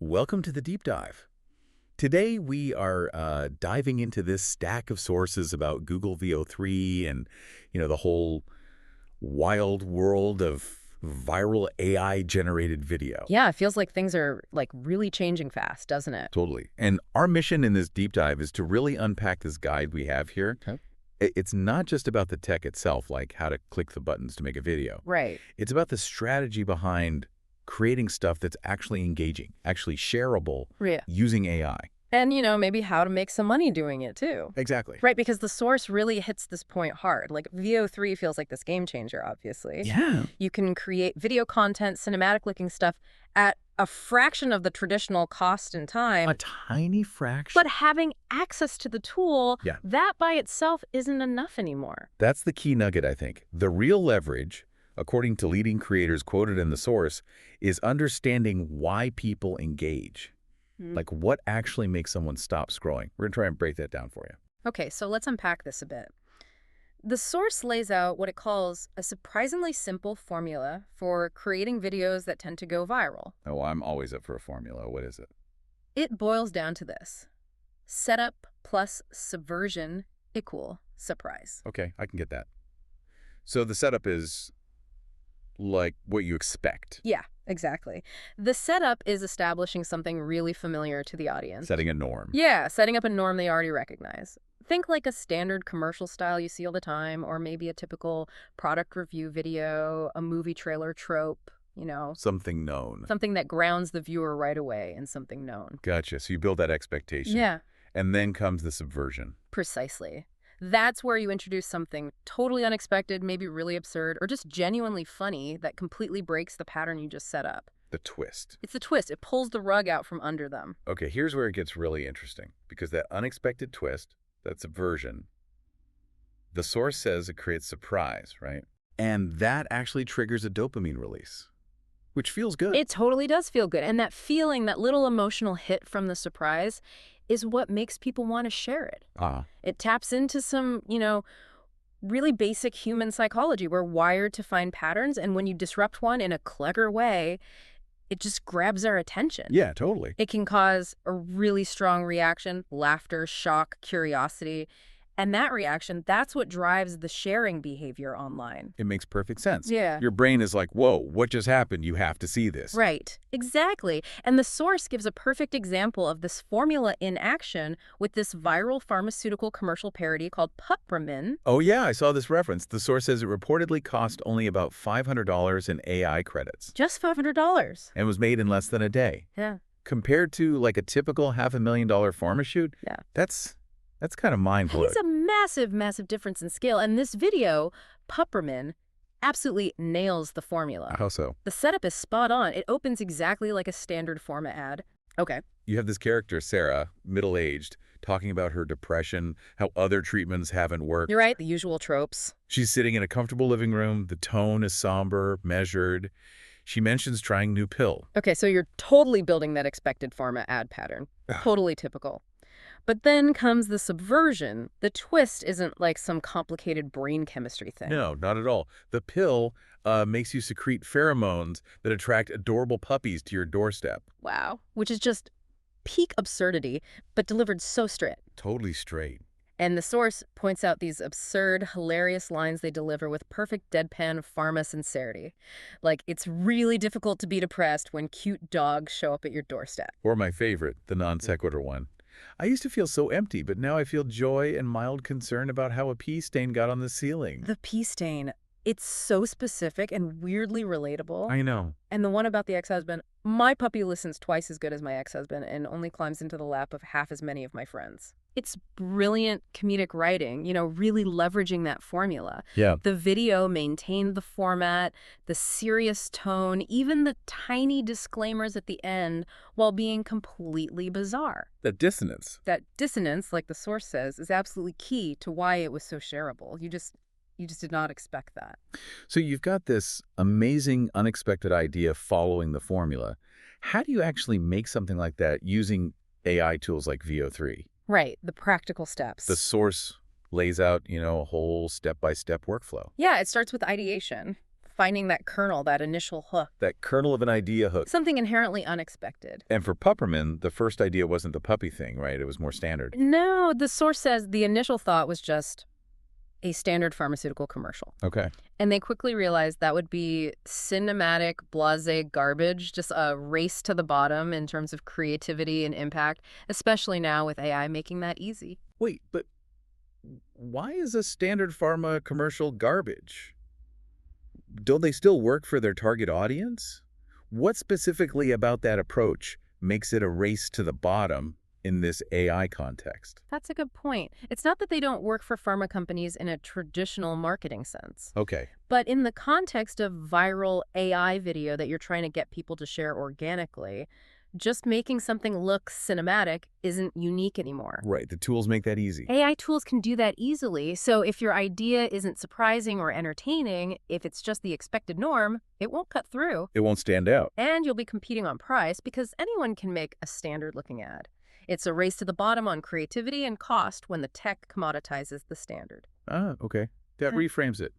Welcome to the deep dive. Today we are diving into this stack of sources about Google Veo 3 and, the whole wild world of viral AI-generated video. Yeah, it feels like things are really changing fast, doesn't it? Totally. And our mission in this deep dive is to really unpack this guide we have here. Okay. It's not just about the tech itself, like how to click the buttons to make a video. Right. It's about the strategy behind creating stuff that's actually engaging, actually shareable, Yeah. using AI. And, maybe how to make some money doing it, too. Exactly. Right, because the source really hits this point hard. Like, Veo 3 feels like this game changer, obviously. Yeah. You can create video content, cinematic-looking stuff at a fraction of the traditional cost and time. A tiny fraction. But having access to the tool, Yeah. that by itself isn't enough anymore. That's the key nugget, I think. The real leverage, according to leading creators quoted in the source, is understanding why people engage. Like what actually makes someone stop scrolling. We're going to try and break that down for you. Okay, so let's unpack this a bit. The source lays out what it calls a surprisingly simple formula for creating videos that tend to go viral. Oh, I'm always up for a formula. What is it? It boils down to this: setup plus subversion equal surprise. Okay, I can get that. So the setup is like what you expect. Yeah, exactly. The setup is establishing something really familiar to the audience. Setting a norm. Yeah, setting up a norm they already recognize. Think like a standard commercial style you see all the time, or maybe a typical product review video, a movie trailer trope, Something known. something that grounds the viewer right away in something known. Gotcha. So you build that expectation. Yeah, And then comes the subversion. precisely. That's where you introduce something totally unexpected, maybe really absurd, or just genuinely funny that completely breaks the pattern you just set up. The twist. It's the twist. It pulls the rug out from under them. Okay, here's where it gets really interesting. Because that unexpected twist, that subversion, the source says it creates surprise, right? And that actually triggers a dopamine release, which feels good. It totally does feel good. And that feeling, that little emotional hit from the surprise, is what makes people want to share it. It taps into some, really basic human psychology. We're wired to find patterns, and when you disrupt one in a clever way, it just grabs our attention. Yeah, totally. It can cause a really strong reaction: laughter, shock, curiosity. And that reaction, that's what drives the sharing behavior online. It makes perfect sense. Yeah. Your brain is like, whoa, what just happened? You have to see this. Right. Exactly. And the source gives a perfect example of this formula in action with this viral pharmaceutical commercial parody called Puppramin. Oh, yeah, I saw this reference. The source says it reportedly cost only about $500 in AI credits. Just $500. And was made in less than a day. Yeah. Compared to like a typical $500,000 pharma shoot, Yeah. That's kind of mind-blowing. It's a massive, massive difference in scale. And this video, Puppramin, absolutely nails the formula. How so? The setup is spot on. It opens exactly like a standard forma ad. Okay. You have this character, Sarah, middle-aged, talking about her depression, how other treatments haven't worked. You're right. The usual tropes. She's sitting in a comfortable living room. The tone is somber, measured. She mentions trying new pill. Okay, so you're totally building that expected pharma ad pattern. Totally typical. But then comes the subversion. The twist isn't like some complicated brain chemistry thing. No, not at all. The pill makes you secrete pheromones that attract adorable puppies to your doorstep. Wow. Which is just peak absurdity, but delivered so straight. Totally straight. And the source points out these absurd, hilarious lines they deliver with perfect deadpan pharma sincerity. Like, it's really difficult to be depressed when cute dogs show up at your doorstep. Or my favorite, the non sequitur one. I used to feel so empty, but now I feel joy and mild concern about how a pee stain got on the ceiling. The pee stain. It's so specific and weirdly relatable. I know. And the one about the ex-husband: my puppy listens twice as good as my ex-husband and only climbs into the lap of half as many of my friends. It's brilliant comedic writing, really leveraging that formula. Yeah. The video maintained the format, the serious tone, even the tiny disclaimers at the end, while being completely bizarre. That dissonance. That dissonance, like the source says, is absolutely key to why it was so shareable. You just did not expect that. So you've got this amazing, unexpected idea following the formula. How do you actually make something like that using AI tools like Veo 3? Right, the practical steps. The source lays out, a whole step-by-step workflow. Yeah, it starts with ideation. finding that kernel, that initial hook. That kernel of an idea hook. Something inherently unexpected. And for Puppramin, the first idea wasn't the puppy thing, right? It was more standard. No, the source says the initial thought was just a standard pharmaceutical commercial. Okay. And they quickly realized that would be cinematic, blasé garbage, just a race to the bottom in terms of creativity and impact, especially now with AI making that easy. Wait, but why is a standard pharma commercial garbage? Don't they still work for their target audience? What specifically about that approach makes it a race to the bottom in this AI context? That's a good point. It's not that they don't work for pharma companies in a traditional marketing sense. Okay. But in the context of viral AI video that you're trying to get people to share organically, just making something look cinematic isn't unique anymore. Right. The tools make that easy. AI tools can do that easily. So if your idea isn't surprising or entertaining, if it's just the expected norm, it won't cut through. It won't stand out. And you'll be competing on price because anyone can make a standard-looking ad. It's a race to the bottom on creativity and cost when the tech commoditizes the standard. Ah, okay. That reframes it.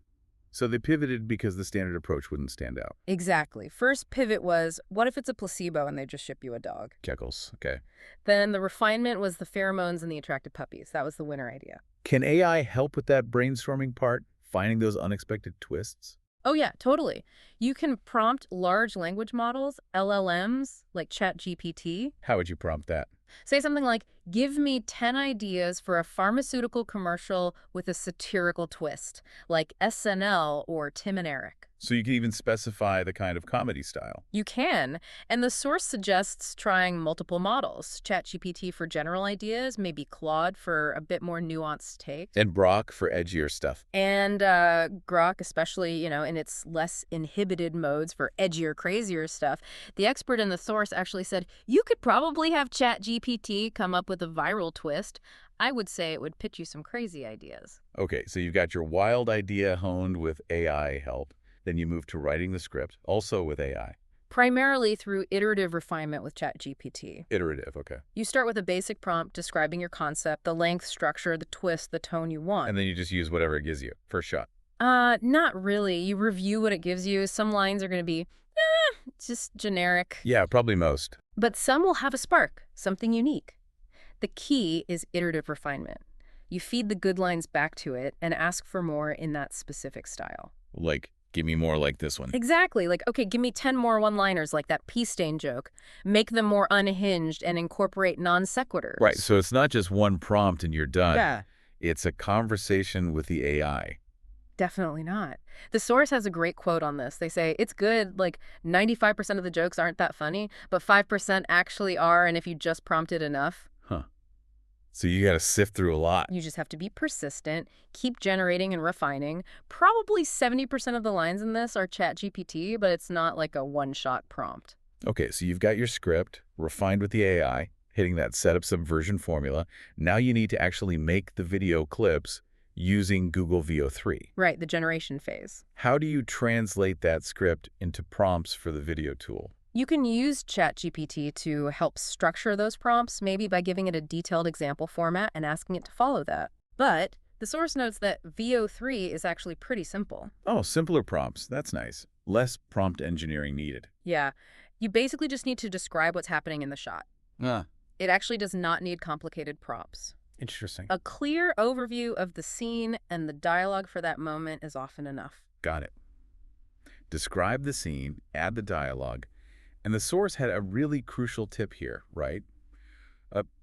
So they pivoted because the standard approach wouldn't stand out. Exactly. First pivot was, what if it's a placebo and they just ship you a dog? Keckles, okay. Then the refinement was the pheromones and the attractive puppies. That was the winner idea. Can AI help with that brainstorming part, finding those unexpected twists? Oh yeah, totally. You can prompt large language models, LLMs, like ChatGPT. How would you prompt that? Say something like, give me 10 ideas for a pharmaceutical commercial with a satirical twist, like SNL or Tim and Eric. So you can even specify the kind of comedy style. You can, and the source suggests trying multiple models. ChatGPT for general ideas, maybe Claude for a bit more nuanced take. And Grok for edgier stuff. And Grok, especially, in its less inhibited modes for edgier, crazier stuff. The expert in the source actually said, you could probably have ChatGPT come up with a viral twist. I would say it would pitch you some crazy ideas. Okay, so you've got your wild idea honed with AI help. Then you move to writing the script, also with AI. Primarily through iterative refinement with ChatGPT. Iterative, okay. You start with a basic prompt describing your concept, the length, structure, the twist, the tone you want. And then you just use whatever it gives you. First shot. Not really. You review what it gives you. Some lines are going to be, just generic. Yeah, probably most. But some will have a spark, something unique. The key is iterative refinement. You feed the good lines back to it and ask for more in that specific style. Like, give me more like this one. Exactly. Like, okay, give me 10 more one-liners like that pea stain joke. Make them more unhinged and incorporate non sequiturs. Right, so it's not just one prompt and you're done. Yeah. It's a conversation with the AI. Definitely not. The source has a great quote on this. They say, it's good, like 95% of the jokes aren't that funny, but 5% actually are, and if you just prompted enough. Huh. So you got to sift through a lot. You just have to be persistent, keep generating and refining. Probably 70% of the lines in this are ChatGPT, but it's not like a one-shot prompt. Okay, so you've got your script refined with the AI, hitting that setup subversion formula. Now you need to actually make the video clips using Google Veo 3. Right, the generation phase. How do you translate that script into prompts for the video tool? You can use ChatGPT to help structure those prompts, maybe by giving it a detailed example format and asking it to follow that. But the source notes that Veo 3 is actually pretty simple. Oh, simpler prompts. That's nice. Less prompt engineering needed. Yeah. You basically just need to describe what's happening in the shot. It actually does not need complicated prompts. Interesting. A clear overview of the scene and the dialogue for that moment is often enough. Got it. Describe the scene, add the dialogue, and the source had a really crucial tip here, right?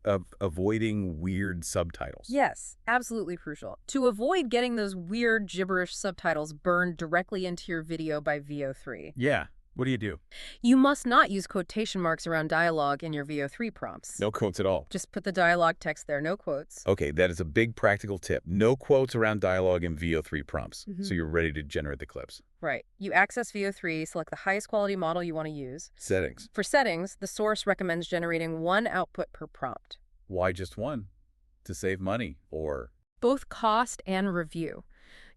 Of avoiding weird subtitles. Yes, absolutely crucial. To avoid getting those weird gibberish subtitles burned directly into your video by Veo 3. Yeah. What do you do? You must not use quotation marks around dialogue in your Veo 3 prompts. No quotes at all. Just put the dialogue text there, no quotes. Okay, that is a big practical tip. No quotes around dialogue in Veo 3 prompts, so you're ready to generate the clips. Right. You access Veo 3, select the highest quality model you want to use. Settings. For settings, the source recommends generating one output per prompt. Why just one? To save money, or? Both cost and review.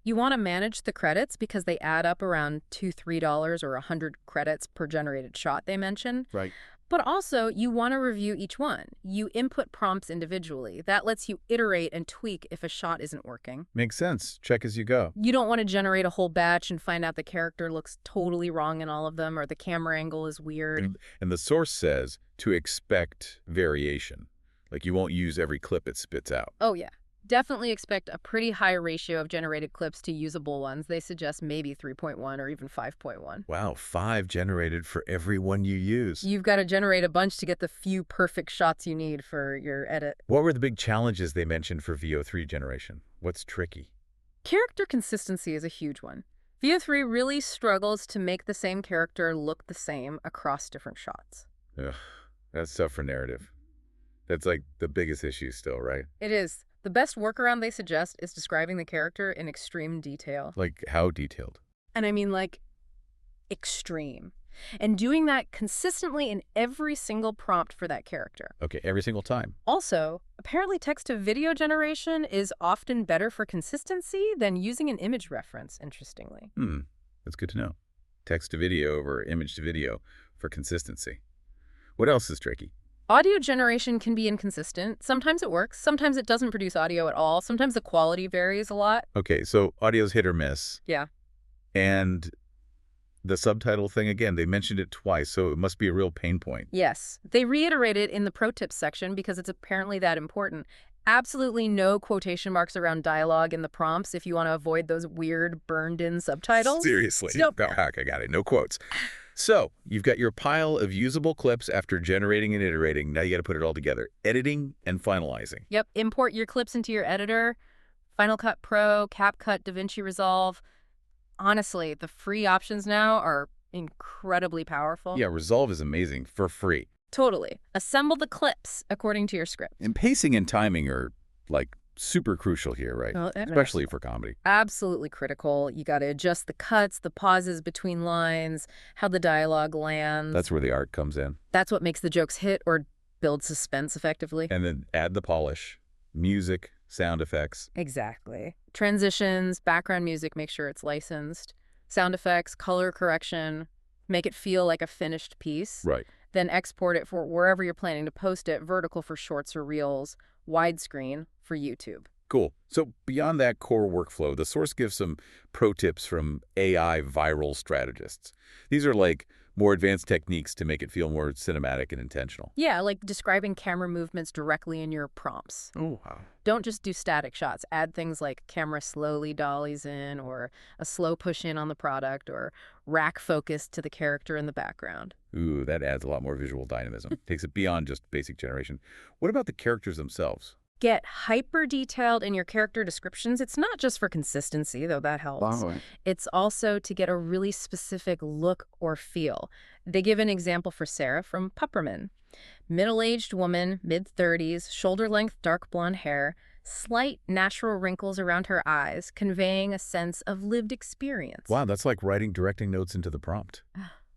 You want to manage the credits because they add up around $2, $3 or 100 credits per generated shot they mention. Right. But also, you want to review each one. You input prompts individually. That lets you iterate and tweak if a shot isn't working. Makes sense. Check as you go. You don't want to generate a whole batch and find out the character looks totally wrong in all of them or the camera angle is weird. And the source says to expect variation. Like you won't use every clip it spits out. Oh, yeah. Definitely expect a pretty high ratio of generated clips to usable ones. They suggest maybe 3.1 or even 5.1. Wow, 5 generated for every one you use. You've got to generate a bunch to get the few perfect shots you need for your edit. What were the big challenges they mentioned for VO3 generation? What's tricky? Character consistency is a huge one. VO3 really struggles to make the same character look the same across different shots. Ugh, that's tough for narrative. That's like the biggest issue still, right? It is. The best workaround they suggest is describing the character in extreme detail. Like how detailed? And I mean like extreme. And doing that consistently in every single prompt for that character. Okay, every single time. Also, apparently text-to-video generation is often better for consistency than using an image reference, interestingly. That's good to know. Text to video over image to video for consistency. What else is tricky? Audio generation can be inconsistent. Sometimes it works. Sometimes it doesn't produce audio at all. Sometimes the quality varies a lot. Okay, so audio's hit or miss. Yeah. And the subtitle thing, again, they mentioned it twice, so it must be a real pain point. Yes. They reiterate it in the pro tips section because it's apparently that important. Absolutely no quotation marks around dialogue in the prompts if you want to avoid those weird burned-in subtitles. Seriously. Nope. Oh, heck, I got it. No quotes. So you've got your pile of usable clips after generating and iterating. Now you got to put it all together. Editing and finalizing. Yep. Import your clips into your editor. Final Cut Pro, CapCut, DaVinci Resolve. Honestly, the free options now are incredibly powerful. Yeah, Resolve is amazing for free. Totally. Assemble the clips according to your script. And pacing and timing are, like, super crucial here, right? Well, especially for comedy. Absolutely critical. You got to adjust the cuts, the pauses between lines, how the dialogue lands. That's where the art comes in. That's what makes the jokes hit or build suspense effectively. And then add the polish. Music, sound effects. Exactly. Transitions, background music, make sure it's licensed. Sound effects, color correction, make it feel like a finished piece. Right. Then export it for wherever you're planning to post it, vertical for shorts or reels, widescreen for YouTube. Cool. So beyond that core workflow, the source gives some pro tips from AI viral strategists. These are like more advanced techniques to make it feel more cinematic and intentional. Yeah, like describing camera movements directly in your prompts. Oh, wow. Don't just do static shots. Add things like camera slowly dollies in, or a slow push in on the product, or rack focus to the character in the background. Ooh, that adds a lot more visual dynamism. Takes it beyond just basic generation. What about the characters themselves? Get hyper detailed in your character descriptions. It's not just for consistency, though that helps. Wow. It's also to get a really specific look or feel. They give an example for Sarah from Puppramin. Middle-aged woman, mid-30s, shoulder-length dark blonde hair, slight natural wrinkles around her eyes, conveying a sense of lived experience. Wow, that's like writing directing notes into the prompt.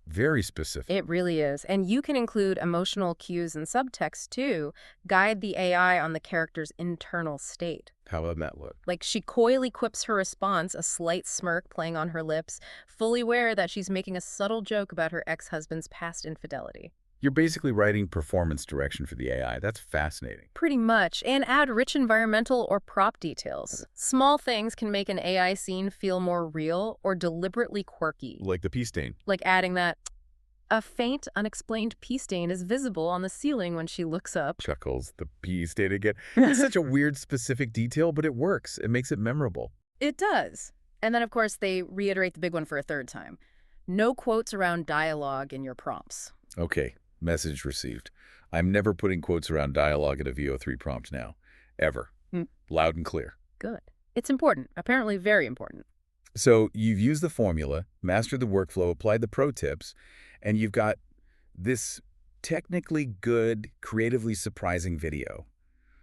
Very specific. It really is. And you can include emotional cues and subtext, too. Guide the AI on the character's internal state. How would that look? Like she coyly quips her response, a slight smirk playing on her lips, fully aware that she's making a subtle joke about her ex-husband's past infidelity. You're basically writing performance direction for the AI. That's fascinating. Pretty much. And add rich environmental or prop details. Small things can make an AI scene feel more real or deliberately quirky. Like the pea stain. Like adding that a faint, unexplained pea stain is visible on the ceiling when she looks up. Chuckles, the pea stain again. It's such a weird, specific detail, but it works. It makes it memorable. It does. And then, of course, they reiterate the big one for a third time. No quotes around dialogue in your prompts. Okay. Message received. I'm never putting quotes around dialogue in a VO3 prompt now. Ever. Loud and clear. Good. It's important. Apparently very important. So you've used the formula, mastered the workflow, applied the pro tips, and you've got this technically good, creatively surprising video.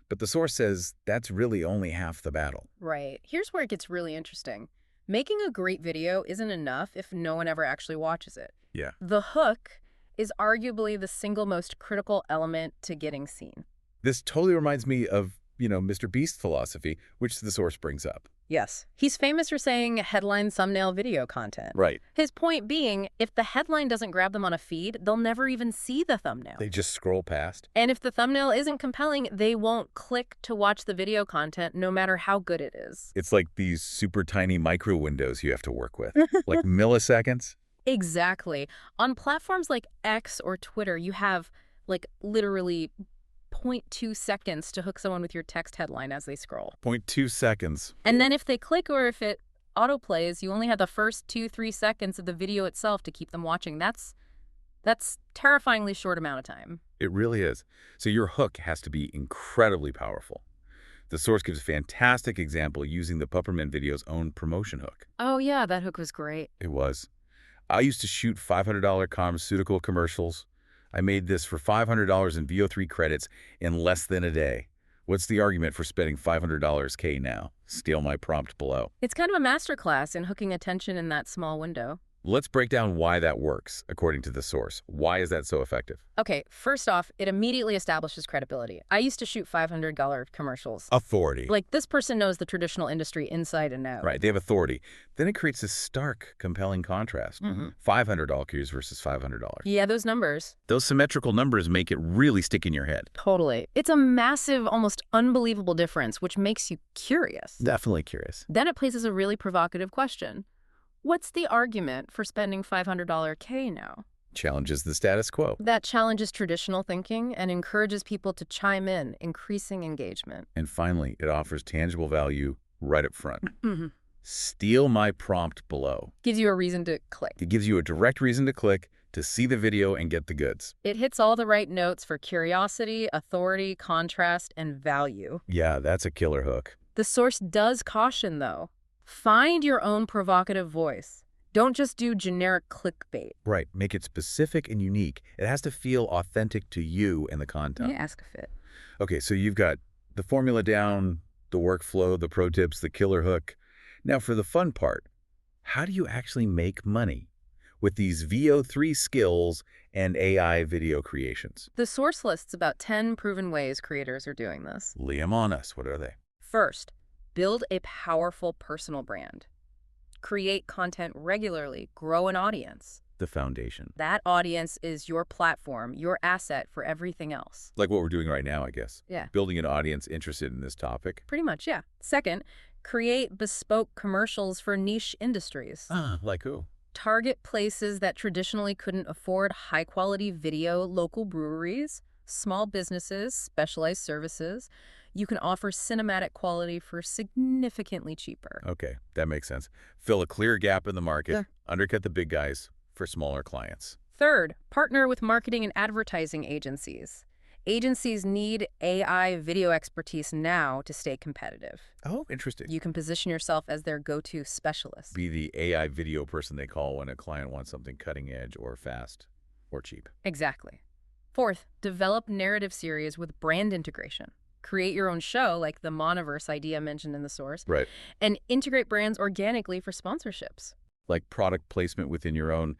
But the source says that's really only half the battle. Right. Here's where it gets really interesting. Making a great video isn't enough if no one ever actually watches it. Yeah. The hook is arguably the single most critical element to getting seen. This totally reminds me of, Mr. Beast philosophy, which the source brings up. Yes. He's famous for saying headline thumbnail video content. Right. His point being, if the headline doesn't grab them on a feed, they'll never even see the thumbnail. They just scroll past. And if the thumbnail isn't compelling, they won't click to watch the video content no matter how good it is. It's like these super tiny micro windows you have to work with, like milliseconds. Exactly. On platforms like X or Twitter, you have like literally 0.2 seconds to hook someone with your text headline as they scroll. 0.2 seconds. And then if they click or if it autoplays, you only have the first 2-3 seconds of the video itself to keep them watching. That's terrifyingly short amount of time. It really is. So your hook has to be incredibly powerful. The source gives a fantastic example using the Puppramin video's own promotion hook. Oh yeah, that hook was great. It was. I used to shoot $500 pharmaceutical commercials. I made this for $500 in VO3 credits in less than a day. What's the argument for spending $500K now? Steal my prompt below. It's kind of a masterclass in hooking attention in that small window. Let's break down why that works, according to the source. Why is that so effective? Okay, first off, it immediately establishes credibility. I used to shoot $500 commercials. Authority. Like, this person knows the traditional industry inside and out. Right, they have authority. Then it creates this stark, compelling contrast. $500 versus $500. Yeah, those numbers. Those symmetrical numbers make it really stick in your head. Totally. It's a massive, almost unbelievable difference, which makes you curious. Definitely curious. Then it places a really provocative question. What's the argument for spending $500K now? Challenges the status quo. That challenges traditional thinking and encourages people to chime in, increasing engagement. And finally, it offers tangible value right up front. Steal my prompt below. Gives you a reason to click. It gives you a direct reason to click, to see the video and get the goods. It hits all the right notes for curiosity, authority, contrast, and value. Yeah, that's a killer hook. The source does caution, though. Find your own provocative voice. Don't just do generic clickbait. Right. Make it specific and unique. It has to feel authentic to you and the content. Yeah, ask a fit. Okay, so you've got the formula down, the workflow, the pro tips, the killer hook. Now for the fun part, how do you actually make money with these VO3 skills and AI video creations? The source lists about 10 proven ways creators are doing this. Lay 'em on us. What are they? First, build a powerful personal brand. Create content regularly. Grow an audience. The foundation. That audience is your platform, your asset for everything else. Like what we're doing right now, I guess. Yeah. Building an audience interested in this topic. Pretty much, yeah. Second, create bespoke commercials for niche industries. Like who? Target places that traditionally couldn't afford high-quality video, local breweries, small businesses, specialized services. You can offer cinematic quality for significantly cheaper. Okay, that makes sense. Fill a clear gap in the market, undercut the big guys for smaller clients. Third, partner with marketing and advertising agencies. Agencies need AI video expertise now to stay competitive. Oh, interesting. You can position yourself as their go-to specialist. Be the AI video person they call when a client wants something cutting edge or fast or cheap. Exactly. Fourth, develop narrative series with brand integration. Create your own show, like the Monoverse idea mentioned in the source, right, and integrate brands organically for sponsorships. Like product placement within your own,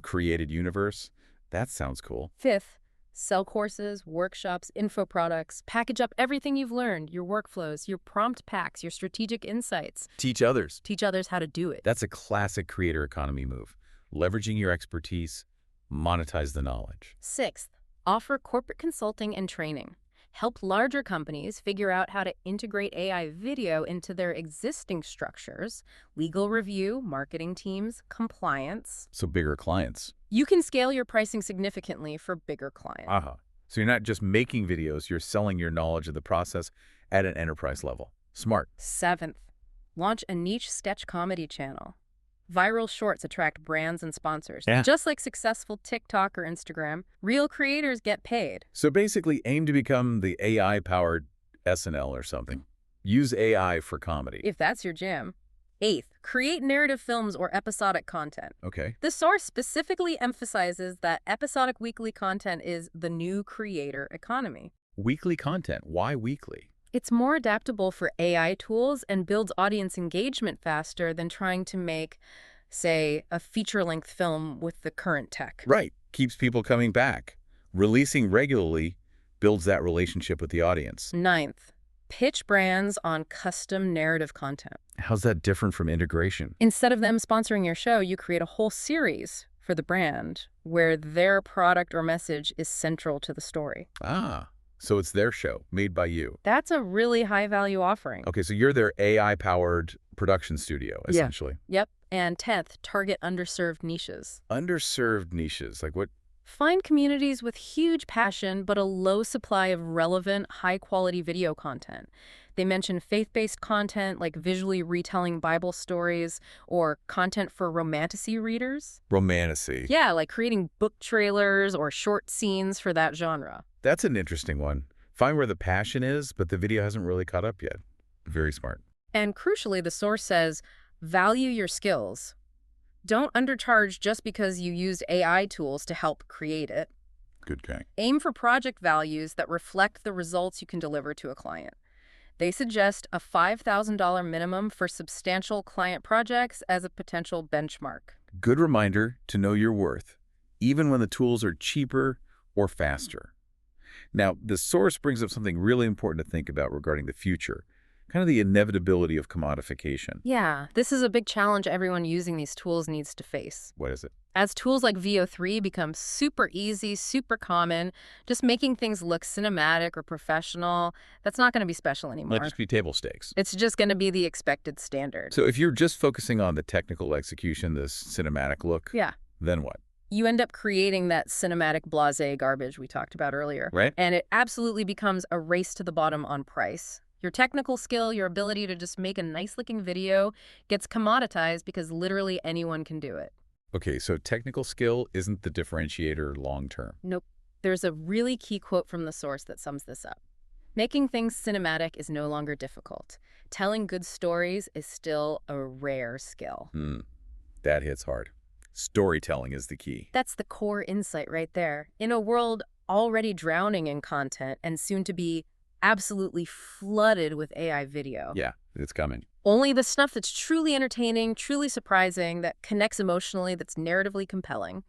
created universe. That sounds cool. Fifth, sell courses, workshops, info products, package up everything you've learned, your workflows, your prompt packs, your strategic insights. Teach others. Teach others how to do it. That's a classic creator economy move. Leveraging your expertise, monetize the knowledge. Sixth, offer corporate consulting and training. Help larger companies figure out how to integrate AI video into their existing structures, legal review, marketing teams, compliance. So bigger clients. You can scale your pricing significantly for bigger clients. So you're not just making videos, you're selling your knowledge of the process at an enterprise level. Smart. Seventh, launch a niche sketch comedy channel. Viral shorts attract brands and sponsors. Yeah. Just like successful TikTok or Instagram, real creators get paid. So basically aim to become the AI-powered SNL or something. Use AI for comedy. If that's your jam. Eighth, create narrative films or episodic content. Okay. The source specifically emphasizes that episodic weekly content is the new creator economy. Weekly content. Why weekly? It's more adaptable for AI tools and builds audience engagement faster than trying to make, say, a feature-length film with the current tech. Right. Keeps people coming back. Releasing regularly builds that relationship with the audience. Ninth, Pitch brands on custom narrative content. How's that different from integration? Instead of them sponsoring your show, you create a whole series for the brand where their product or message is central to the story. Ah, so it's their show, made by you. That's a really high-value offering. Okay, so you're their AI-powered production studio, essentially. Yep. And 10th, target underserved niches. Underserved niches, like what? Find communities with huge passion but a low supply of relevant, high-quality video content. They mention faith-based content like visually retelling Bible stories or content for romantasy readers. Romantasy. Yeah, like creating book trailers or short scenes for that genre. That's an interesting one. Find where the passion is, but the video hasn't really caught up yet. Very smart. And crucially, the source says, value your skills. Don't undercharge just because you used AI tools to help create it. Good guy. Aim for project values that reflect the results you can deliver to a client. They suggest a $5,000 minimum for substantial client projects as a potential benchmark. Good reminder to know your worth, even when the tools are cheaper or faster. Now, the source brings up something really important to think about regarding the future, kind of the inevitability of commodification. Yeah, this is a big challenge everyone using these tools needs to face. What is it? As tools like Veo 3 become super easy, super common, just making things look cinematic or professional, that's not going to be special anymore. Might just be table stakes. It's just going to be the expected standard. So if you're just focusing on the technical execution, this cinematic look, Yeah. then what? You end up creating that cinematic blasé garbage we talked about earlier. Right. And it absolutely becomes a race to the bottom on price. Your technical skill, your ability to just make a nice-looking video gets commoditized because literally anyone can do it. Okay, so technical skill isn't the differentiator long-term. Nope. There's a really key quote from the source that sums this up. Making things cinematic is no longer difficult. Telling good stories is still a rare skill. That hits hard. Storytelling is the key. That's the core insight right there. In a world already drowning in content and soon to be absolutely flooded with AI video. Yeah, it's coming. Only the stuff that's truly entertaining, truly surprising, that connects emotionally, that's narratively compelling,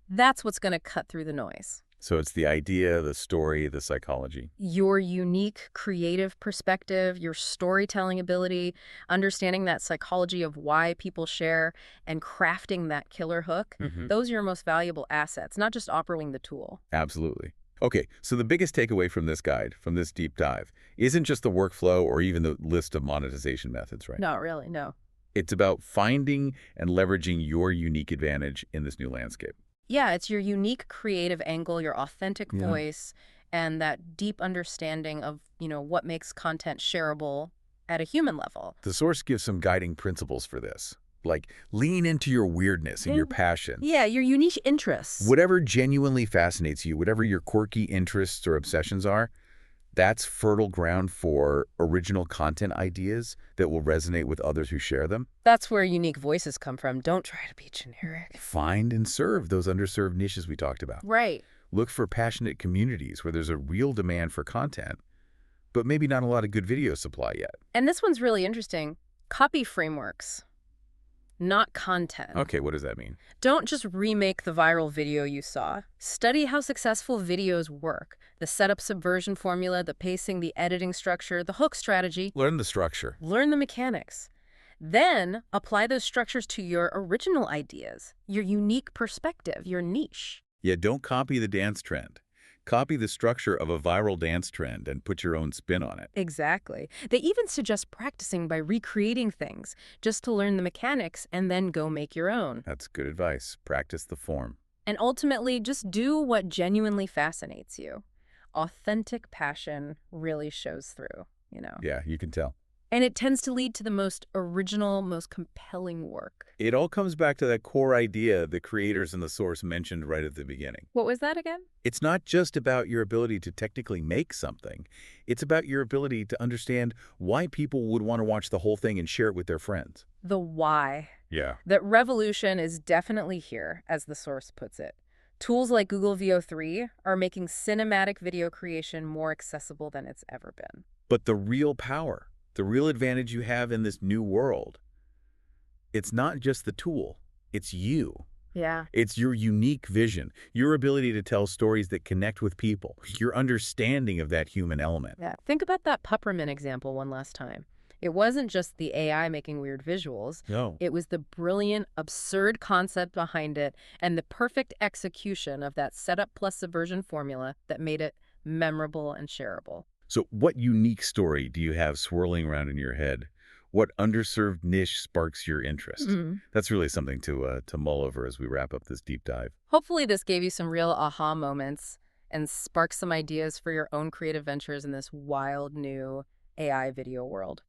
that's what's going to cut through the noise. So it's the idea, the story, the psychology. Your unique creative perspective, your storytelling ability, understanding that psychology of why people share, and crafting that killer hook, those are your most valuable assets, not just operating the tool. Absolutely. Okay, so the biggest takeaway from this guide, from this deep dive, isn't just the workflow or even the list of monetization methods, right? Not really, no. It's about finding and leveraging your unique advantage in this new landscape. Yeah, it's your unique creative angle, your authentic voice, and that deep understanding of, what makes content shareable at a human level. The source gives some guiding principles for this. Like, lean into your weirdness and your passion. Yeah, your unique interests. Whatever genuinely fascinates you, whatever your quirky interests or obsessions are, that's fertile ground for original content ideas that will resonate with others who share them. That's where unique voices come from. Don't try to be generic. Find and serve those underserved niches we talked about. Right. Look for passionate communities where there's a real demand for content, but maybe not a lot of good video supply yet. And this one's really interesting. Copy frameworks, not content. Okay, what does that mean? Don't just remake the viral video you saw. Study how successful videos work. The setup subversion formula, the pacing, the editing structure, the hook strategy. Learn the structure. Learn the mechanics. Then apply those structures to your original ideas, your unique perspective, your niche. Yeah, don't copy the dance trend. Copy the structure of a viral dance trend and put your own spin on it. Exactly. They even suggest practicing by recreating things just to learn the mechanics and then go make your own. That's good advice. Practice the form. And ultimately, just do what genuinely fascinates you. Authentic passion really shows through, Yeah, you can tell. And it tends to lead to the most original, most compelling work. It all comes back to that core idea the creators in the source mentioned right at the beginning. What was that again? It's not just about your ability to technically make something. It's about your ability to understand why people would want to watch the whole thing and share it with their friends. The why. Yeah. That revolution is definitely here, as the source puts it. Tools like Google Veo 3 are making cinematic video creation more accessible than it's ever been. But the real power, the real advantage you have in this new world, it's not just the tool, it's you. Yeah. It's your unique vision, your ability to tell stories that connect with people, your understanding of that human element. Yeah. Think about that Puppramin example one last time. It wasn't just the AI making weird visuals. No. It was the brilliant, absurd concept behind it and the perfect execution of that setup plus subversion formula that made it memorable and shareable. So what unique story do you have swirling around in your head? What underserved niche sparks your interest? That's really something to mull over as we wrap up this deep dive. Hopefully this gave you some real aha moments and sparked some ideas for your own creative ventures in this wild new AI video world.